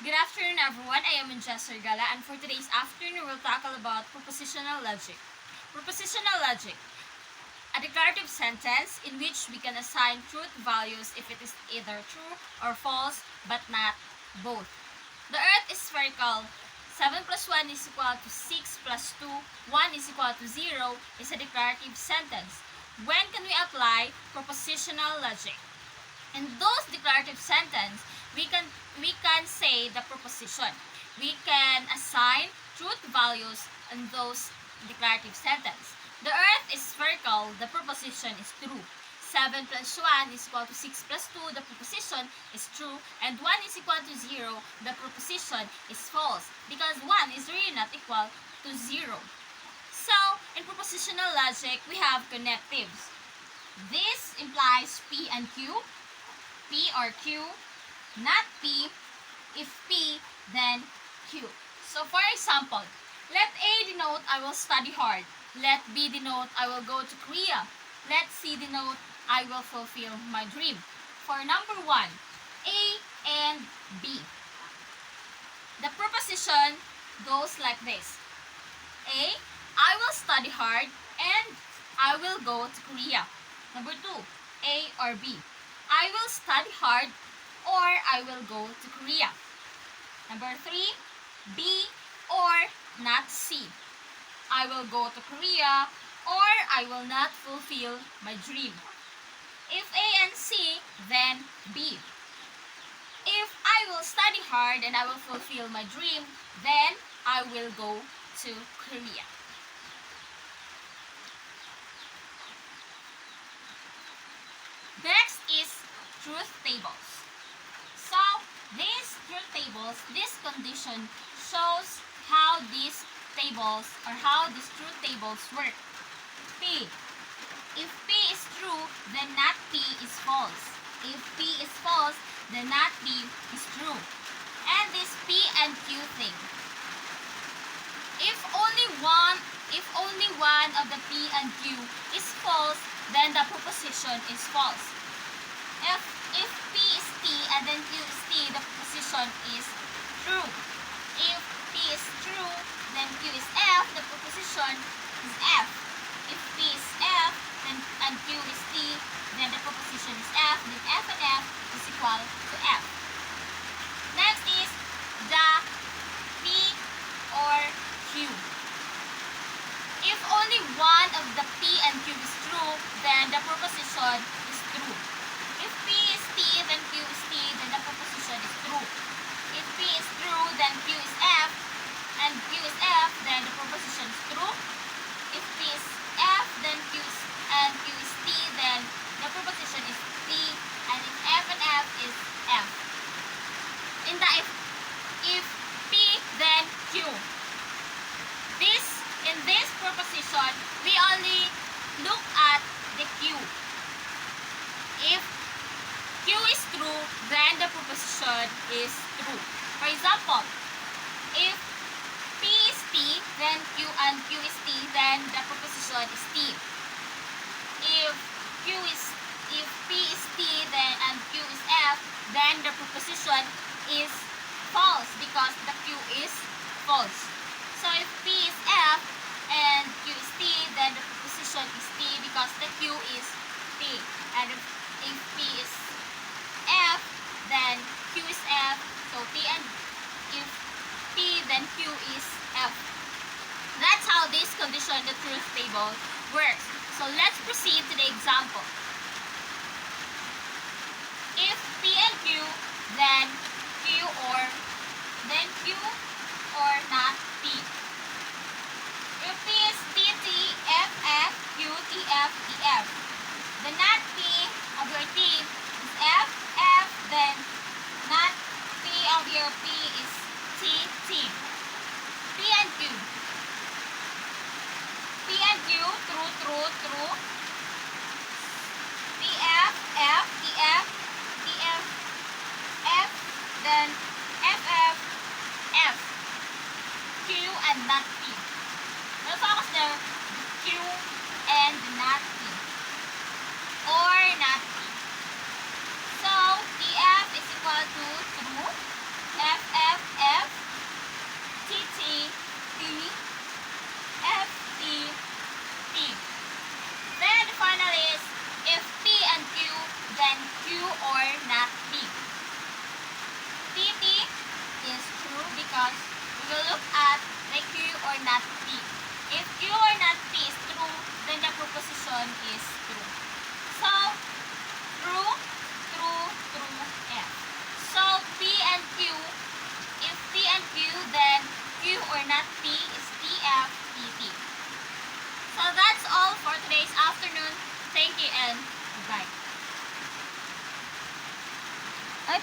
Good afternoon, everyone. I am Jester Gala, and for today's afternoon, we'll tackle about propositional logic. Propositional logic, a declarative sentence in which we can assign truth values if it is either true or false, but not both. The earth is spherical. 7 plus 1 is equal to 6 plus 2, 1 is equal to 0 is a declarative sentence. When can we apply propositional logic? In those declarative sentence, we can say the proposition. We can assign truth values in those declarative sentence. The earth is spherical, the proposition is true. 7 plus 1 is equal to 6 plus 2, the proposition is true. And 1 is equal to 0, the proposition is false. Because 1 is really not equal to 0. So, in propositional logic, we have connectives. This implies P and Q. P or Q, not P. If P, then Q. So for example, let A denote I will study hard. Let B denote I will go to Korea. Let C denote I will fulfill my dream. For number 1, A and B. The proposition goes like this. A, I will study hard and I will go to Korea. Number 2, A or B. I will study hard or I will go to Korea. Number 3, B or not C. I will go to Korea or I will not fulfill my dream. If A and C, then B. If I will study hard and I will fulfill my dream, then I will go to Korea. Next is truth tables. So, these truth tables, this condition shows how these tables or how these truth tables work. P. If P is true, then not P is false. If P is false, then not P is true. And this P and Q thing. If only one of the P and Q is false, then the proposition is false. If P is T and then Q is T, the proposition is true. If P is true, then Q is F, the proposition is F. If P is F and Q is T, then the proposition is F, then F and F is equal to F. Next is the P or Q. If only one of the P and Q is true, then the proposition is true. If P is T, then Q is T, then the proposition is true. If P is true, then Q is F, and Q is F, then the proposition is true. If P is F, then Q is T, then the proposition is T, and if F and F is F. If P, then Q. In this proposition, we only look at the Q. If Q is true, then the proposition is true. For example, if P is T, then Q and Q is T, then the proposition is T. If P is T, then and Q is F, then the proposition is false because the Q is false. So if P is F and Q is T, then the proposition is T because the Q is T. And if P is F, then Q is F. So P and if P, then Q is F. That's how this condition, the truth table, works. So let's proceed to the example. If P and Q, then Q or not P. If P is T, T, F, F, Q, T, F, T, F. The not P of your T is F, F, then not P of your P is T, T. P and Q. P and Q, true, true, true. P, F, F, T, F, T, F, F, then F, F, F. Q and not P. We'll focus there. Q and not P. Or not P. So, TF is equal to true. FF Q or not P is TFTT. So that's all for today's afternoon. Thank you and goodbye.